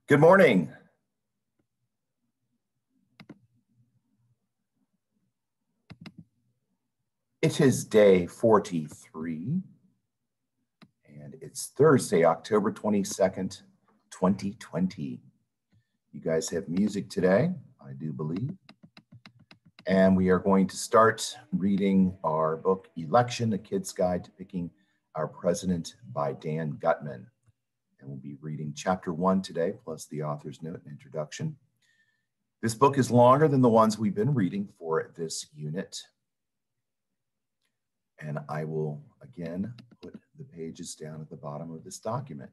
Good morning. It is day 43, and it's Thursday, October 22nd, 2020. You guys have music today, I do believe. And we are going to start reading our book, Election, A Kid's Guide to Picking Our President by Dan Gutman. And we'll be reading chapter 1 today, plus the author's note and introduction. This book is longer than the ones we've been reading for this unit. And I will, again, put the pages down at the bottom of this document.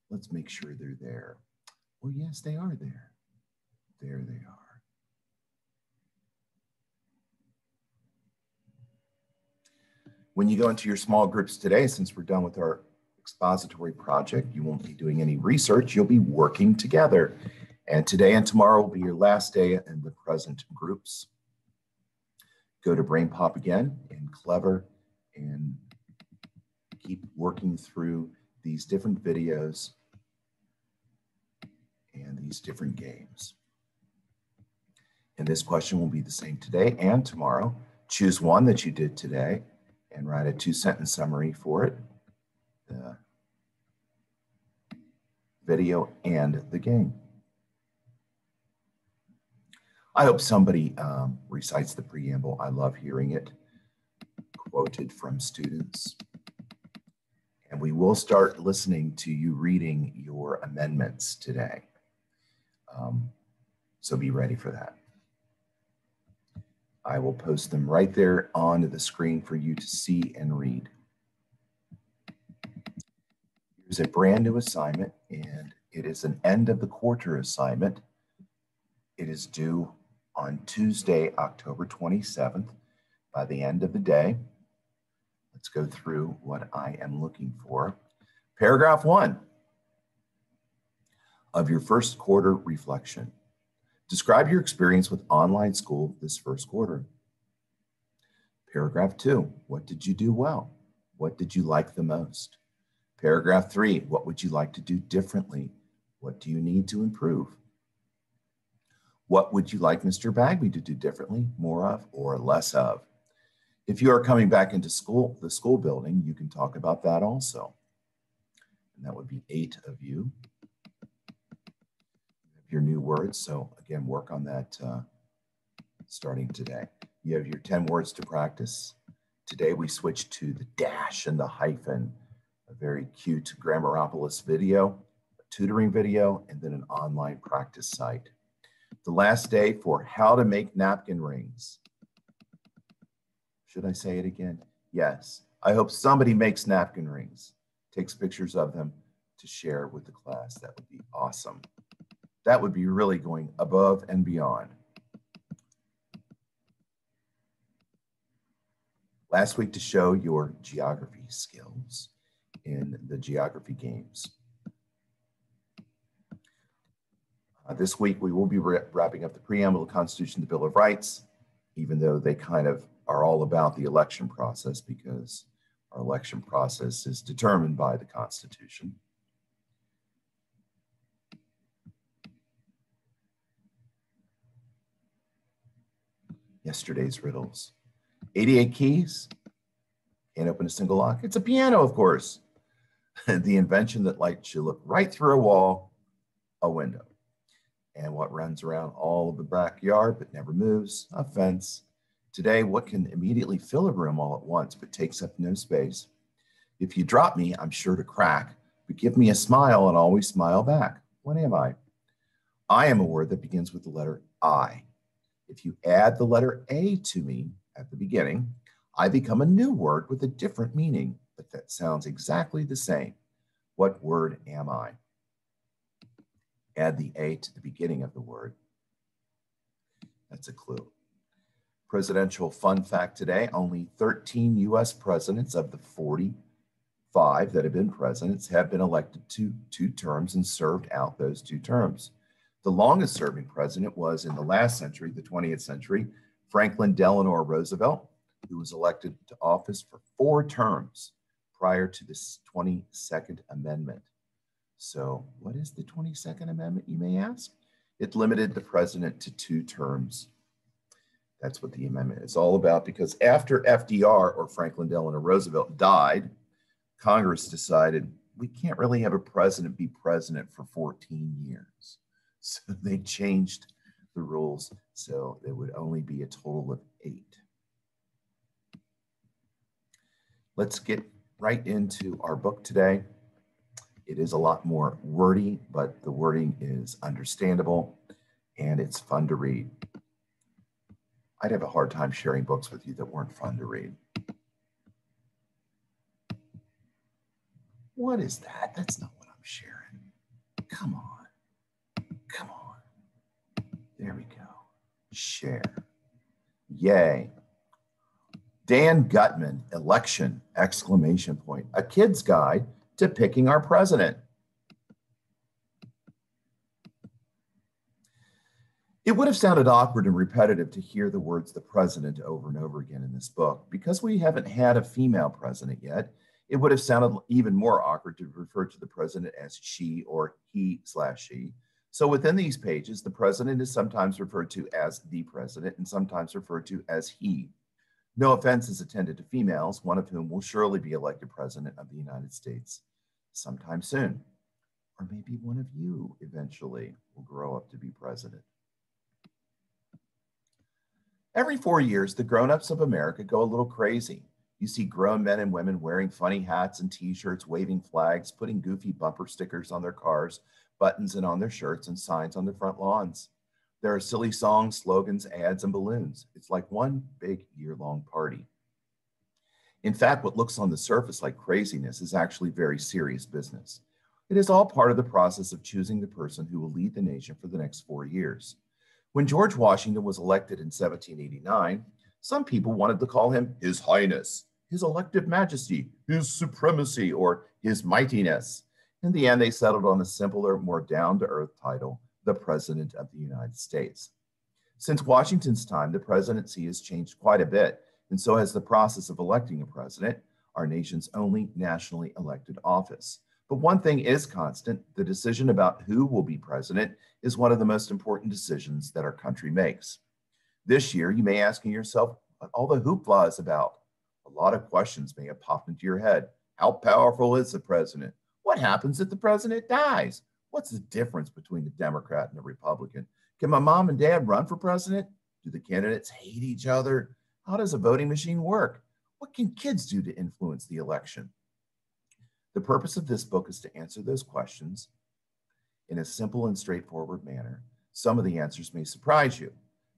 Let's make sure they're there. Oh, yes, they are there. There they are. When you go into your small groups today, since we're done with our expository project, you won't be doing any research, you'll be working together. And today and tomorrow will be your last day in the present groups. Go to BrainPop again and Clever and keep working through these different videos and these different games. And this question will be the same today and tomorrow. Choose one that you did today and write a 2-sentence summary for it, the video and the game. I hope somebody recites the preamble. I love hearing it quoted from students. And we will start listening to you reading your amendments today. So be ready for that. I will post them right there onto the screen for you to see and read. Here's a brand new assignment, and it is an end of the quarter assignment. It is due on Tuesday, October 27th, by the end of the day. Let's go through what I am looking for. Paragraph 1 of your first quarter reflection. Describe your experience with online school this first quarter. Paragraph 2, what did you do well? What did you like the most? Paragraph 3, what would you like to do differently? What do you need to improve? What would you like Mr. Bagby to do differently, more of, or less of? If you are coming back into school, the school building, you can talk about that also. And that would be 8 of you. Your new words. So again, work on that starting today. You have your 10 words to practice. Today we switched to the dash and the hyphen, a very cute Grammaropolis video, a tutoring video, and then an online practice site. The last day for how to make napkin rings. Should I say it again? Yes. I hope somebody makes napkin rings, takes pictures of them to share with the class. That would be awesome. That would be really going above and beyond. Last week to show your geography skills in the geography games. This week we will be wrapping up the preamble, the Constitution, the Bill of Rights, even though they kind of are all about the election process because our election process is determined by the Constitution. Yesterday's riddles. 88 keys, can't open a single lock. It's a piano, of course. The invention that lets you look right through a wall, a window. And what runs around all of the backyard but never moves, a fence. Today, what can immediately fill a room all at once but takes up no space? If you drop me, I'm sure to crack, but give me a smile and always smile back. What am I? I am a word that begins with the letter I. If you add the letter A to me at the beginning, I become a new word with a different meaning, but that sounds exactly the same. What word am I? Add the A to the beginning of the word. That's a clue. Presidential fun fact today, only 13 US presidents of the 45 that have been presidents have been elected to 2 terms and served out those 2 terms. The longest serving president was in the last century, the 20th century, Franklin Delano Roosevelt, who was elected to office for 4 terms prior to the 22nd Amendment. So what is the 22nd Amendment, you may ask? It limited the president to 2 terms. That's what the amendment is all about, because after FDR, or Franklin Delano Roosevelt, died, Congress decided we can't really have a president be president for 14 years. So they changed the rules so there would only be a total of 8. Let's get right into our book today. It is a lot more wordy, but the wording is understandable and it's fun to read. I'd have a hard time sharing books with you that weren't fun to read. What is that? That's not what I'm sharing. Come on. Come on. There we go. Share. Yay. Dan Gutman, election, exclamation point. A kid's guide to picking our president. It would have sounded awkward and repetitive to hear the words the president over and over again in this book. Because we haven't had a female president yet, it would have sounded even more awkward to refer to the president as she or he/she. So within these pages, the president is sometimes referred to as the president and sometimes referred to as he. No offense is intended to females, one of whom will surely be elected president of the United States sometime soon. Or maybe one of you eventually will grow up to be president. Every 4 years, the grown-ups of America go a little crazy. You see grown men and women wearing funny hats and t-shirts, waving flags, putting goofy bumper stickers on their cars, buttons and on their shirts, and signs on their front lawns. There are silly songs, slogans, ads, and balloons. It's like one big year-long party. In fact, what looks on the surface like craziness is actually very serious business. It is all part of the process of choosing the person who will lead the nation for the next 4 years. When George Washington was elected in 1789, some people wanted to call him His Highness, His Elective Majesty, His Supremacy, or His Mightiness. In the end, they settled on a simpler, more down-to-earth title, the President of the United States. Since Washington's time, the presidency has changed quite a bit, and so has the process of electing a president, our nation's only nationally elected office. But one thing is constant: the decision about who will be president is one of the most important decisions that our country makes. This year, you may be asking yourself what all the hoopla is about. A lot of questions may have popped into your head. How powerful is the president? What happens if the president dies? What's the difference between a Democrat and a Republican? Can my mom and dad run for president? Do the candidates hate each other? How does a voting machine work? What can kids do to influence the election? The purpose of this book is to answer those questions in a simple and straightforward manner. Some of the answers may surprise you.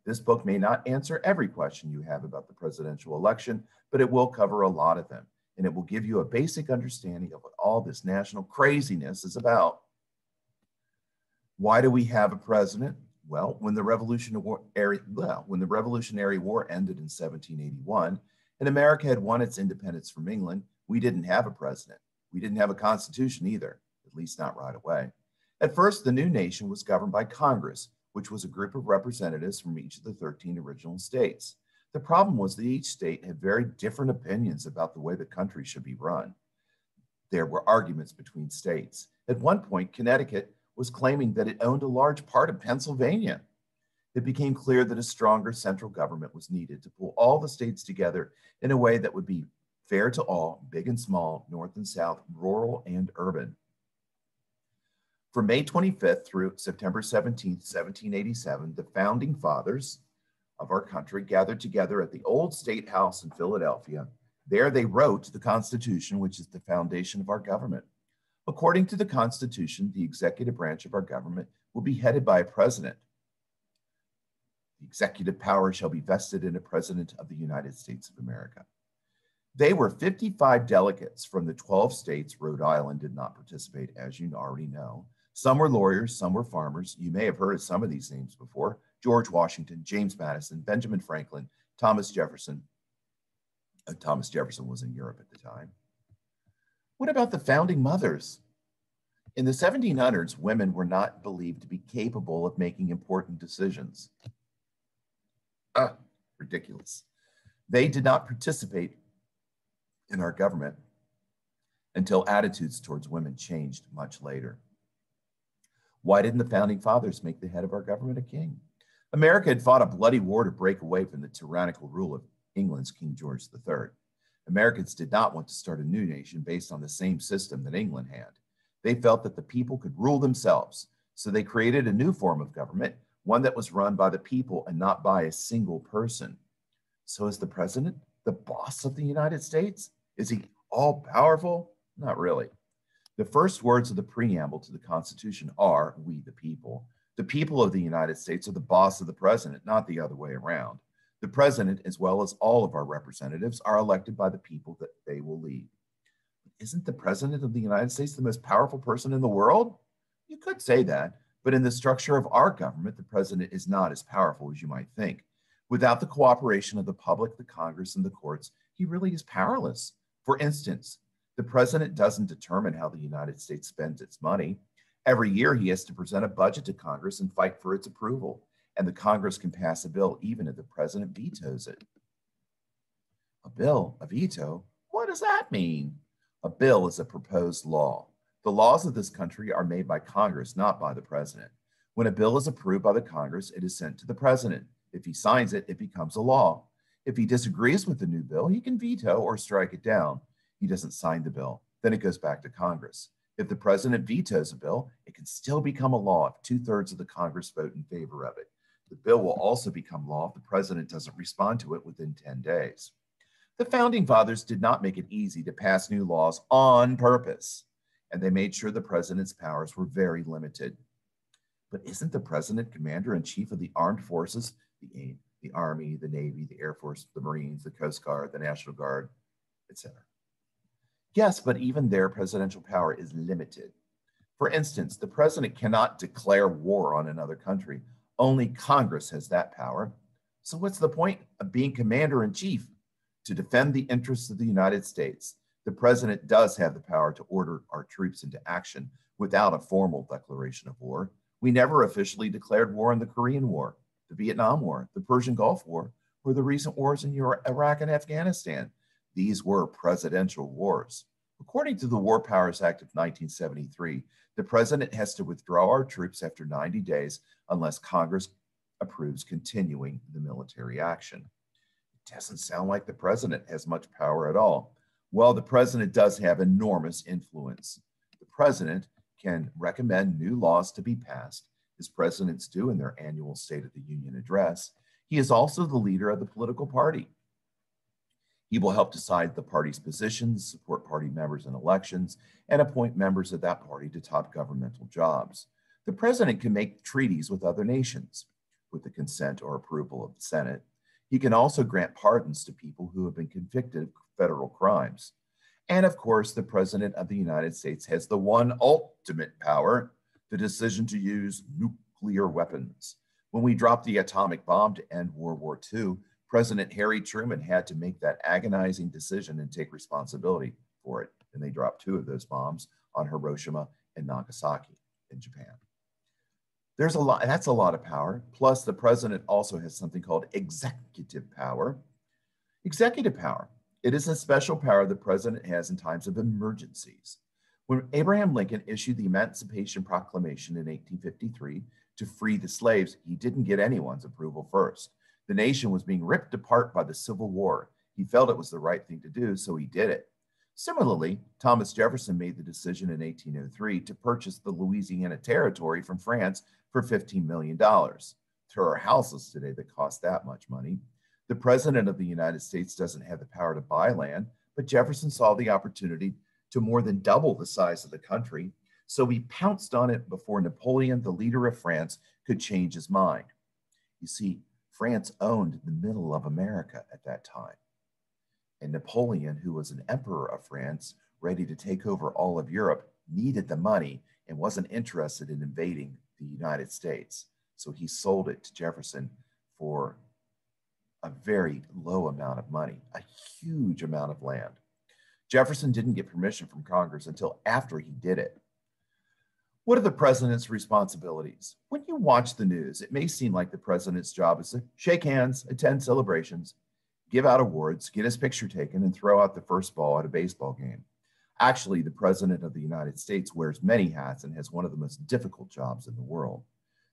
This book may not answer every question you have about the presidential election, but it will cover a lot of them, and it will give you a basic understanding of what all this national craziness is about. Why do we have a president? Well, when the Revolutionary War ended in 1781, and America had won its independence from England, we didn't have a president. We didn't have a constitution either, at least not right away. At first, the new nation was governed by Congress, which was a group of representatives from each of the 13 original states. The problem was that each state had very different opinions about the way the country should be run. There were arguments between states. At one point, Connecticut was claiming that it owned a large part of Pennsylvania. It became clear that a stronger central government was needed to pull all the states together in a way that would be fair to all, big and small, north and south, rural and urban. From May 25th through September 17th, 1787, the founding fathers of our country gathered together at the Old State House in Philadelphia. There they wrote the Constitution, which is the foundation of our government. According to the Constitution, the executive branch of our government will be headed by a president. The executive power shall be vested in a president of the United States of America. They were 55 delegates from the 12 states. Rhode Island did not participate, as you already know. Some were lawyers, some were farmers. You may have heard of some of these names before: George Washington, James Madison, Benjamin Franklin, Thomas Jefferson. Thomas Jefferson was in Europe at the time. What about the founding mothers? In the 1700s, women were not believed to be capable of making important decisions. Ridiculous. They did not participate in our government until attitudes towards women changed much later. Why didn't the founding fathers make the head of our government a king? America had fought a bloody war to break away from the tyrannical rule of England's King George III. Americans did not want to start a new nation based on the same system that England had. They felt that the people could rule themselves, so they created a new form of government, one that was run by the people and not by a single person. So is the president the boss of the United States? Is he all powerful? Not really. The first words of the preamble to the Constitution are, "We the people." The people of the United States are the boss of the president, not the other way around. The president, as well as all of our representatives, are elected by the people that they will lead. Isn't the president of the United States the most powerful person in the world? You could say that, but in the structure of our government, the president is not as powerful as you might think. Without the cooperation of the public, the Congress, and the courts, he really is powerless. For instance, the president doesn't determine how the United States spends its money. Every year, he has to present a budget to Congress and fight for its approval. And the Congress can pass a bill even if the president vetoes it. A bill, a veto? What does that mean? A bill is a proposed law. The laws of this country are made by Congress, not by the president. When a bill is approved by the Congress, it is sent to the president. If he signs it, it becomes a law. If he disagrees with the new bill, he can veto or strike it down. He doesn't sign the bill. Then it goes back to Congress. If the president vetoes a bill, it can still become a law if 2/3 of the Congress vote in favor of it. The bill will also become law if the president doesn't respond to it within 10 days. The founding fathers did not make it easy to pass new laws on purpose, and they made sure the president's powers were very limited. But isn't the president commander-in-chief of the armed forces, the Army, the Navy, the Air Force, the Marines, the Coast Guard, the National Guard, etc.? Yes, but even their presidential power is limited. For instance, the president cannot declare war on another country. Only Congress has that power. So what's the point of being commander-in-chief? To defend the interests of the United States, the president does have the power to order our troops into action without a formal declaration of war. We never officially declared war in the Korean War, the Vietnam War, the Persian Gulf War, or the recent wars in Iraq and Afghanistan. These were presidential wars. According to the War Powers Act of 1973, the president has to withdraw our troops after 90 days unless Congress approves continuing the military action. It doesn't sound like the president has much power at all. Well, the president does have enormous influence. The president can recommend new laws to be passed, as presidents do in their annual State of the Union address. He is also the leader of the political party. He will help decide the party's positions, support party members in elections, and appoint members of that party to top governmental jobs. The president can make treaties with other nations with the consent or approval of the Senate. He can also grant pardons to people who have been convicted of federal crimes. And of course, the president of the United States has the one ultimate power, the decision to use nuclear weapons. When we dropped the atomic bomb to end World War II, President Harry Truman had to make that agonizing decision and take responsibility for it. And they dropped 2 of those bombs on Hiroshima and Nagasaki in Japan. That's a lot of power. Plus, the president also has something called executive power. Executive power. It is a special power the president has in times of emergencies. When Abraham Lincoln issued the Emancipation Proclamation in 1853 to free the slaves, he didn't get anyone's approval first. The nation was being ripped apart by the Civil War. He felt it was the right thing to do, so he did it. Similarly, Thomas Jefferson made the decision in 1803 to purchase the Louisiana Territory from France for $15 million. There are houses today that cost that much money. The president of the United States doesn't have the power to buy land, but Jefferson saw the opportunity to more than double the size of the country, so he pounced on it before Napoleon, the leader of France, could change his mind. You see, France owned the middle of America at that time. And Napoleon, who was an emperor of France, ready to take over all of Europe, needed the money and wasn't interested in invading the United States. So he sold it to Jefferson for a very low amount of money, a huge amount of land. Jefferson didn't get permission from Congress until after he did it. What are the president's responsibilities? When you watch the news, it may seem like the president's job is to shake hands, attend celebrations, give out awards, get his picture taken, and throw out the first ball at a baseball game. Actually, the President of the United States wears many hats and has one of the most difficult jobs in the world.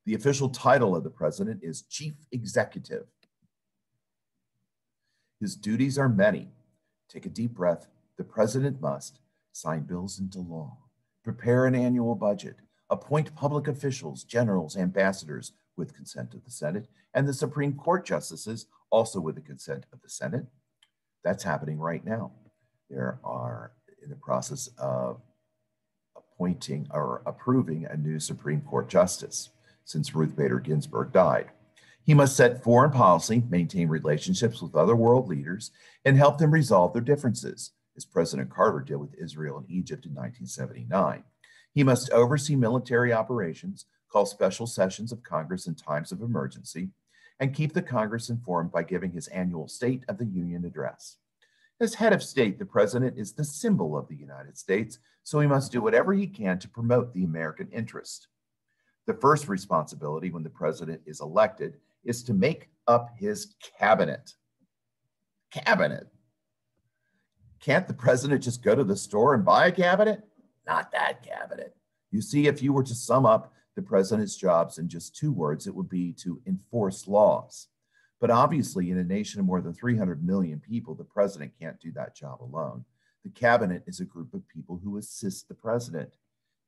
The official title of the President is Chief Executive. His duties are many. Take a deep breath. The President must sign bills into law, prepare an annual budget, appoint public officials, generals, ambassadors with consent of the Senate, and the Supreme Court justices also with the consent of the Senate. That's happening right now. There are in the process of appointing or approving a new Supreme Court justice since Ruth Bader Ginsburg died. He must set foreign policy, maintain relationships with other world leaders, and help them resolve their differences, as President Carter did with Israel and Egypt in 1979. He must oversee military operations, call special sessions of Congress in times of emergency, and keep the Congress informed by giving his annual State of the Union address. As head of state, the president is the symbol of the United States, so he must do whatever he can to promote the American interest. The first responsibility when the president is elected is to make up his cabinet. Cabinet. Can't the president just go to the store and buy a cabinet? Not that cabinet. You see, if you were to sum up the president's jobs in just 2 words, it would be to enforce laws. But obviously, in a nation of more than 300 million people, the president can't do that job alone. The cabinet is a group of people who assist the president.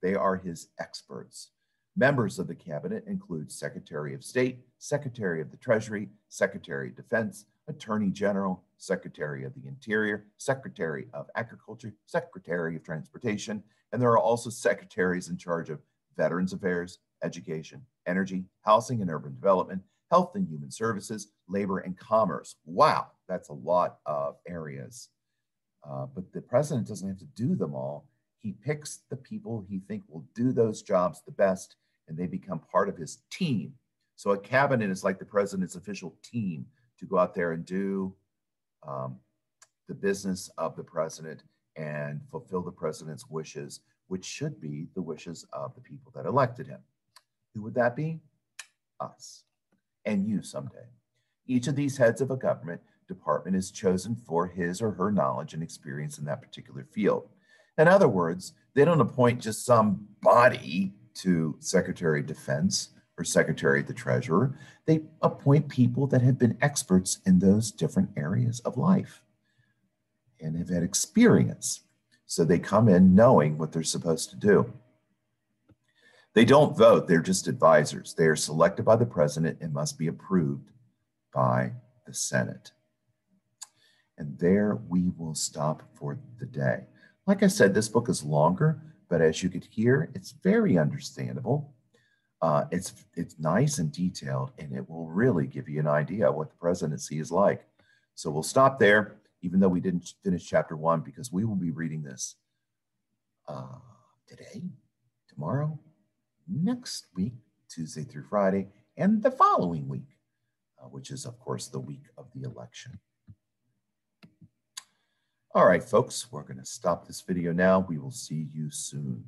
They are his experts. Members of the cabinet include Secretary of State, Secretary of the Treasury, Secretary of Defense, Attorney General, Secretary of the Interior, Secretary of Agriculture, Secretary of Transportation, and there are also secretaries in charge of Veterans Affairs, Education, Energy, Housing and Urban Development, Health and Human Services, Labor and Commerce. Wow, that's a lot of areas. But the president doesn't have to do them all. He picks the people he thinks will do those jobs the best, and they become part of his team. So a cabinet is like the president's official team to go out there and do the business of the president and fulfill the president's wishes, which should be the wishes of the people that elected him. Who would that be? Us. And you someday. Each of these heads of a government department is chosen for his or her knowledge and experience in that particular field. In other words, they don't appoint just somebody to Secretary of Defense or Secretary of the Treasurer. They appoint people that have been experts in those different areas of life and have had experience. So they come in knowing what they're supposed to do. They don't vote, they're just advisors. They are selected by the president and must be approved by the Senate. And there we will stop for the day. Like I said, this book is longer, but as you could hear, it's very understandable. It's nice and detailed, and it will really give you an idea of what the presidency is like. So we'll stop there, even though we didn't finish chapter 1, because we will be reading this today, tomorrow, next week, Tuesday through Friday, and the following week, which is, of course, the week of the election. All right, folks, we're going to stop this video now. We will see you soon.